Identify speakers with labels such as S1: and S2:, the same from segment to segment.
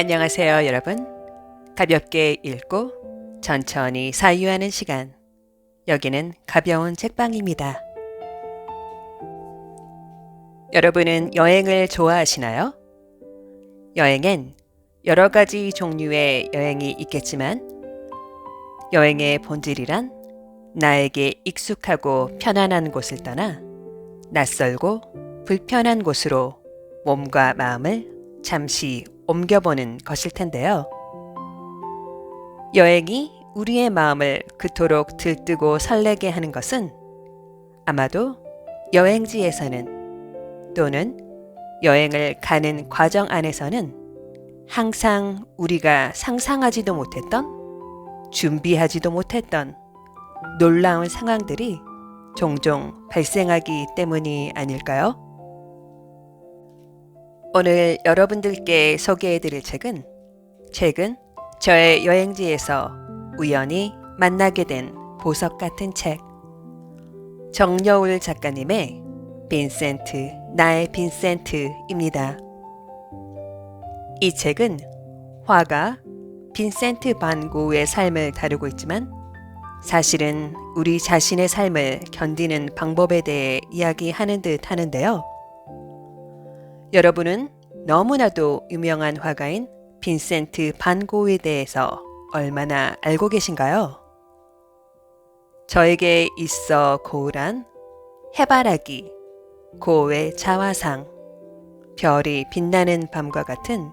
S1: 안녕하세요, 여러분. 가볍게 읽고 천천히 사유하는 시간. 여기는 가벼운 책방입니다. 여러분은 여행을 좋아하시나요? 여행엔 여러 가지 종류의 여행이 있겠지만 여행의 본질이란 나에게 익숙하고 편안한 곳을 떠나 낯설고 불편한 곳으로 몸과 마음을 잠시 옮겨보는 것일 텐데요. 여행이 우리의 마음을 그토록 들뜨고 설레게 하는 것은 아마도 여행지에서는 또는 여행을 가는 과정 안에서는 항상 우리가 상상하지도 못했던, 준비하지도 못했던 놀라운 상황들이 종종 발생하기 때문이 아닐까요? 오늘 여러분들께 소개해드릴 책은 최근 저의 여행지에서 우연히 만나게 된 보석 같은 책, 정여울 작가님의 빈센트, 나의 빈센트입니다. 이 책은 화가 빈센트 반 고흐의 삶을 다루고 있지만 사실은 우리 자신의 삶을 견디는 방법에 대해 이야기하는 듯 하는데요. 여러분은 너무나도 유명한 화가인 빈센트 반 고흐에 대해서 얼마나 알고 계신가요? 저에게 있어 고흐란 해바라기, 고흐의 자화상, 별이 빛나는 밤과 같은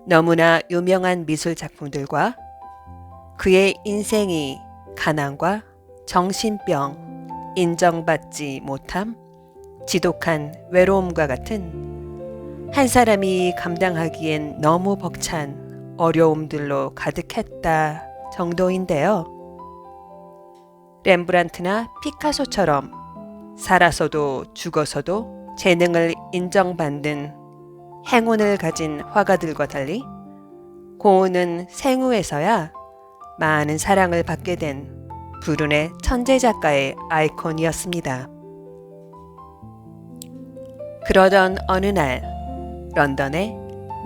S1: 너무나 유명한 미술 작품들과 그의 인생이 가난과 정신병, 인정받지 못함, 지독한 외로움과 같은 한 사람이 감당하기엔 너무 벅찬 어려움들로 가득했다 정도인데요. 렘브란트나 피카소처럼 살아서도 죽어서도 재능을 인정받는 행운을 가진 화가들과 달리 고흐는 생후에서야 많은 사랑을 받게 된 불운의 천재 작가의 아이콘이었습니다. 그러던 어느 날 런던의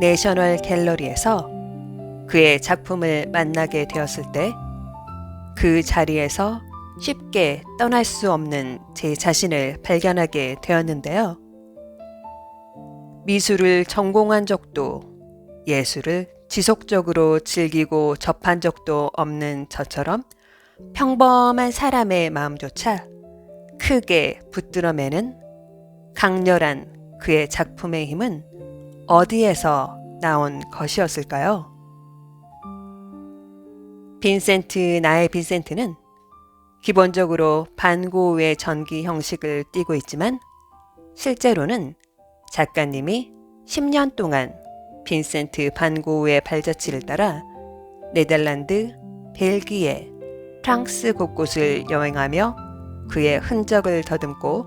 S1: 내셔널 갤러리에서 그의 작품을 만나게 되었을 때 그 자리에서 쉽게 떠날 수 없는 제 자신을 발견하게 되었는데요. 미술을 전공한 적도 예술을 지속적으로 즐기고 접한 적도 없는 저처럼 평범한 사람의 마음조차 크게 붙들어매는 강렬한 그의 작품의 힘은 어디에서 나온 것이었을까요? 빈센트, 나의 빈센트는 기본적으로 반 고흐의 전기 형식을 띠고 있지만 실제로는 작가님이 10년 동안 빈센트 반 고흐의 발자취를 따라 네덜란드, 벨기에, 프랑스 곳곳을 여행하며 그의 흔적을 더듬고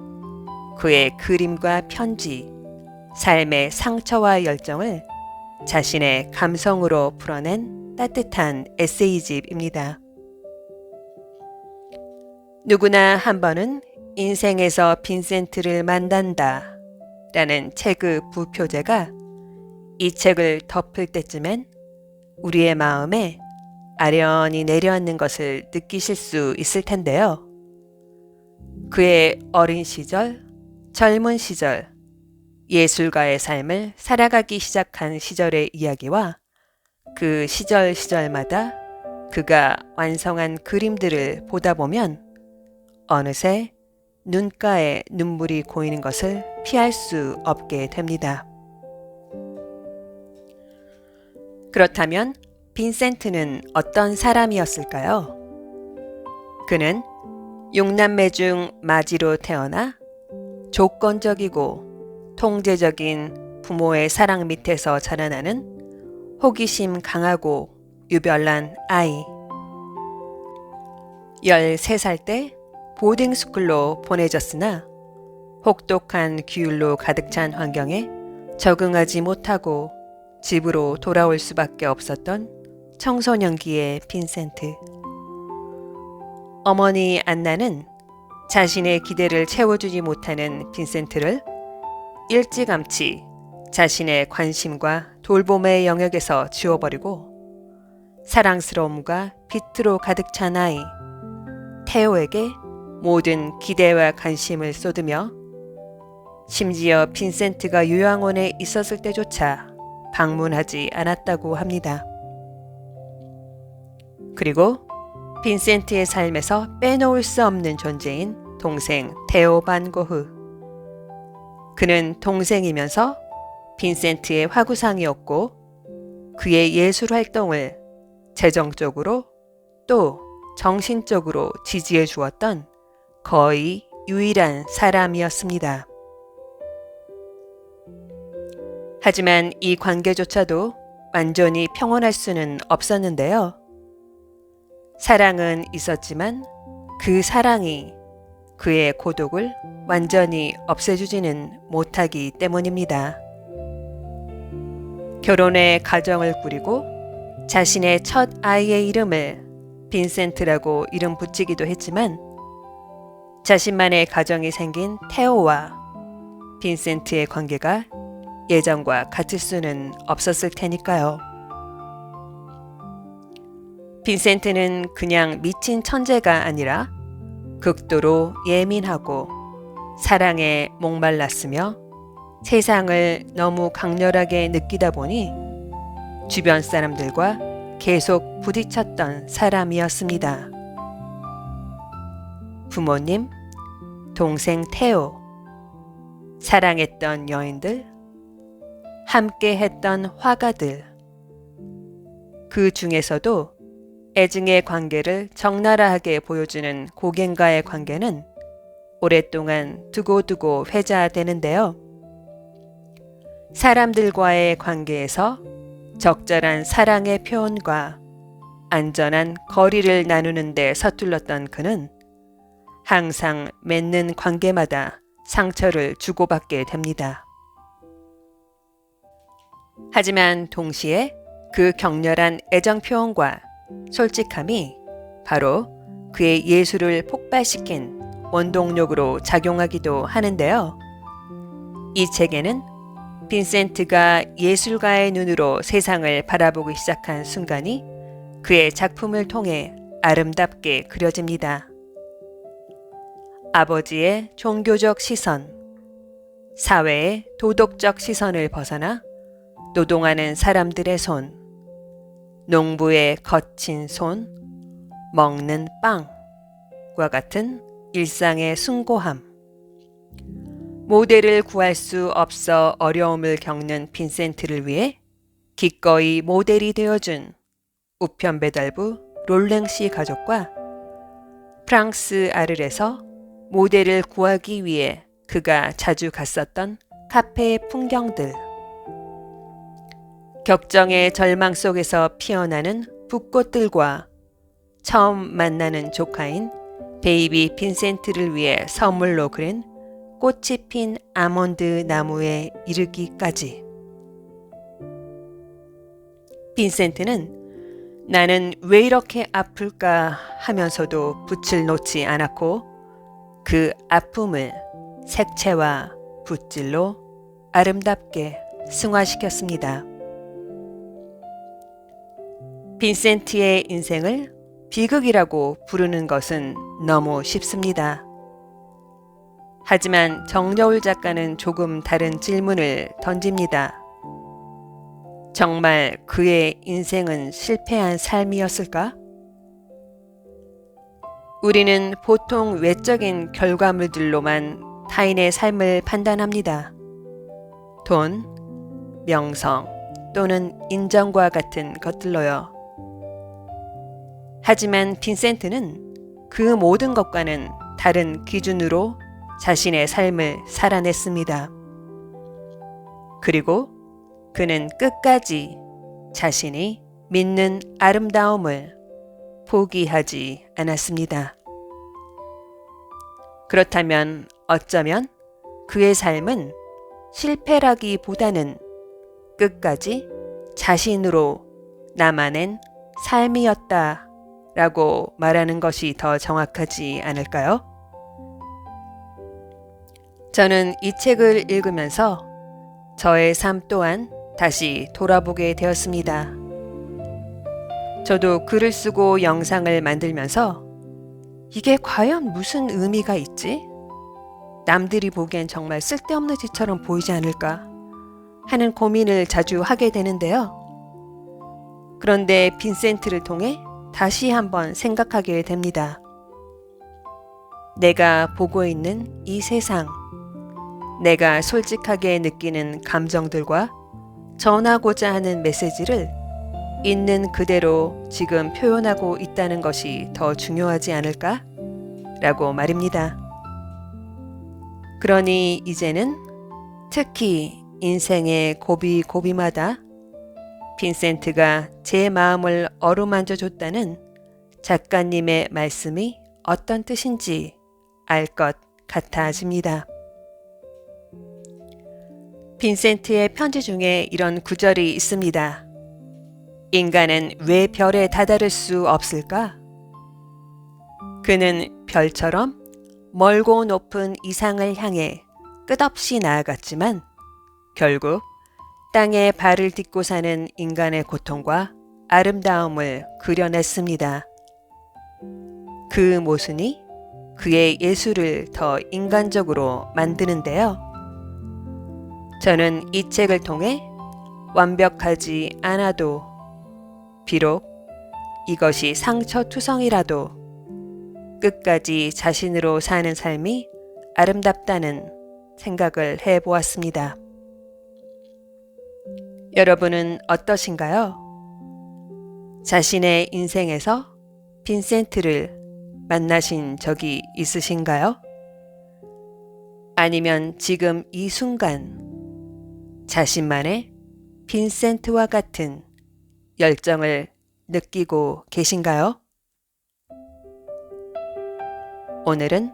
S1: 그의 그림과 편지, 삶의 상처와 열정을 자신의 감성으로 풀어낸 따뜻한 에세이집입니다. 누구나 한 번은 인생에서 빈센트를 만난다 라는 책의 부표제가 이 책을 덮을 때쯤엔 우리의 마음에 아련히 내려앉는 것을 느끼실 수 있을 텐데요. 그의 어린 시절, 젊은 시절, 예술가의 삶을 살아가기 시작한 시절의 이야기와 그 시절마다 그가 완성한 그림들을 보다 보면 어느새 눈가에 눈물이 고이는 것을 피할 수 없게 됩니다. 그렇다면 빈센트는 어떤 사람이었을까요? 그는 6남매 중 마지로 태어나 조건적이고 통제적인 부모의 사랑 밑에서 자라나는 호기심 강하고 유별난 아이. 13살 때 보딩스쿨로 보내졌으나 혹독한 규율로 가득 찬 환경에 적응하지 못하고 집으로 돌아올 수밖에 없었던 청소년기의 빈센트. 어머니 안나는 자신의 기대를 채워주지 못하는 빈센트를 일찌감치 자신의 관심과 돌봄의 영역에서 지워버리고 사랑스러움과 빛으로 가득 찬 아이 테오에게 모든 기대와 관심을 쏟으며 심지어 빈센트가 요양원에 있었을 때조차 방문하지 않았다고 합니다. 그리고 빈센트의 삶에서 빼놓을 수 없는 존재인 동생 테오 반 고흐. 그는 동생이면서 빈센트의 화구상이었고 그의 예술 활동을 재정적으로 또 정신적으로 지지해 주었던 거의 유일한 사람이었습니다. 하지만 이 관계조차도 완전히 평온할 수는 없었는데요. 사랑은 있었지만 그 사랑이 그의 고독을 완전히 없애주지는 못하기 때문입니다. 결혼해 가정을 꾸리고 자신의 첫 아이의 이름을 빈센트라고 이름 붙이기도 했지만 자신만의 가정이 생긴 테오와 빈센트의 관계가 예전과 같을 수는 없었을 테니까요. 빈센트는 그냥 미친 천재가 아니라 극도로 예민하고 사랑에 목말랐으며 세상을 너무 강렬하게 느끼다 보니 주변 사람들과 계속 부딪혔던 사람이었습니다. 부모님, 동생 테오, 사랑했던 여인들, 함께 했던 화가들, 그 중에서도 애증의 관계를 적나라하게 보여주는 고갱과의 관계는 오랫동안 두고두고 회자되는데요. 사람들과의 관계에서 적절한 사랑의 표현과 안전한 거리를 나누는 데 서툴렀던 그는 항상 맺는 관계마다 상처를 주고받게 됩니다. 하지만 동시에 그 격렬한 애정 표현과 솔직함이 바로 그의 예술을 폭발시킨 원동력으로 작용하기도 하는데요. 이 책에는 빈센트가 예술가의 눈으로 세상을 바라보기 시작한 순간이 그의 작품을 통해 아름답게 그려집니다. 아버지의 종교적 시선, 사회의 도덕적 시선을 벗어나 노동하는 사람들의 손, 농부의 거친 손, 먹는 빵과 같은 일상의 숭고함, 모델을 구할 수 없어 어려움을 겪는 빈센트를 위해 기꺼이 모델이 되어준 우편 배달부 롤랭씨 가족과 프랑스 아르에서 모델을 구하기 위해 그가 자주 갔었던 카페의 풍경들, 격정의 절망 속에서 피어나는 붓꽃들과 처음 만나는 조카인 베이비 빈센트를 위해 선물로 그린 꽃이 핀 아몬드 나무에 이르기까지. 빈센트는 나는 왜 이렇게 아플까 하면서도 붓을 놓지 않았고 그 아픔을 색채와 붓질로 아름답게 승화시켰습니다. 빈센트의 인생을 비극이라고 부르는 것은 너무 쉽습니다. 하지만 정여울 작가는 조금 다른 질문을 던집니다. 정말 그의 인생은 실패한 삶이었을까? 우리는 보통 외적인 결과물들로만 타인의 삶을 판단합니다. 돈, 명성 또는 인정과 같은 것들로요. 하지만 빈센트는 그 모든 것과는 다른 기준으로 자신의 삶을 살아냈습니다. 그리고 그는 끝까지 자신이 믿는 아름다움을 포기하지 않았습니다. 그렇다면 어쩌면 그의 삶은 실패라기보다는 끝까지 자신으로 남아낸 삶이었다라고 말하는 것이 더 정확하지 않을까요? 저는 이 책을 읽으면서 저의 삶 또한 다시 돌아보게 되었습니다. 저도 글을 쓰고 영상을 만들면서 이게 과연 무슨 의미가 있지? 남들이 보기엔 정말 쓸데없는 짓처럼 보이지 않을까 하는 고민을 자주 하게 되는데요. 그런데 빈센트를 통해 다시 한번 생각하게 됩니다. 내가 보고 있는 이 세상, 내가 솔직하게 느끼는 감정들과 전하고자 하는 메시지를 있는 그대로 지금 표현하고 있다는 것이 더 중요하지 않을까? 라고 말입니다. 그러니 이제는 특히 인생의 고비고비마다 빈센트가 제 마음을 어루만져 줬다는 작가님의 말씀이 어떤 뜻인지 알 것 같아집니다. 빈센트의 편지 중에 이런 구절이 있습니다. 인간은 왜 별에 다다를 수 없을까? 그는 별처럼 멀고 높은 이상을 향해 끝없이 나아갔지만 결국 땅에 발을 딛고 사는 인간의 고통과 아름다움을 그려냈습니다. 그 모순이 그의 예술을 더 인간적으로 만드는데요. 저는 이 책을 통해 완벽하지 않아도 비록 이것이 상처투성이라도 끝까지 자신으로 사는 삶이 아름답다는 생각을 해보았습니다. 여러분은 어떠신가요? 자신의 인생에서 빈센트를 만나신 적이 있으신가요? 아니면 지금 이 순간 자신만의 빈센트와 같은 열정을 느끼고 계신가요? 오늘은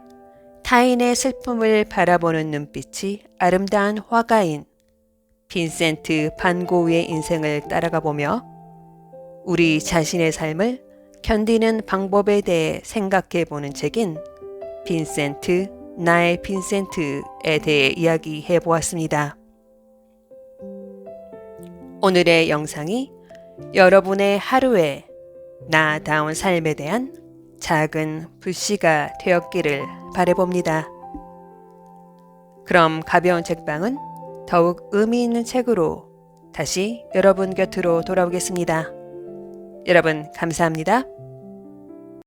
S1: 타인의 슬픔을 바라보는 눈빛이 아름다운 화가인 빈센트 반 고흐의 인생을 따라가 보며 우리 자신의 삶을 견디는 방법에 대해 생각해 보는 책인 빈센트, 나의 빈센트에 대해 이야기해 보았습니다. 오늘의 영상이 여러분의 하루에 나다운 삶에 대한 작은 불씨가 되었기를 바라봅니다. 그럼 가벼운 책방은 더욱 의미 있는 책으로 다시 여러분 곁으로 돌아오겠습니다. 여러분 감사합니다.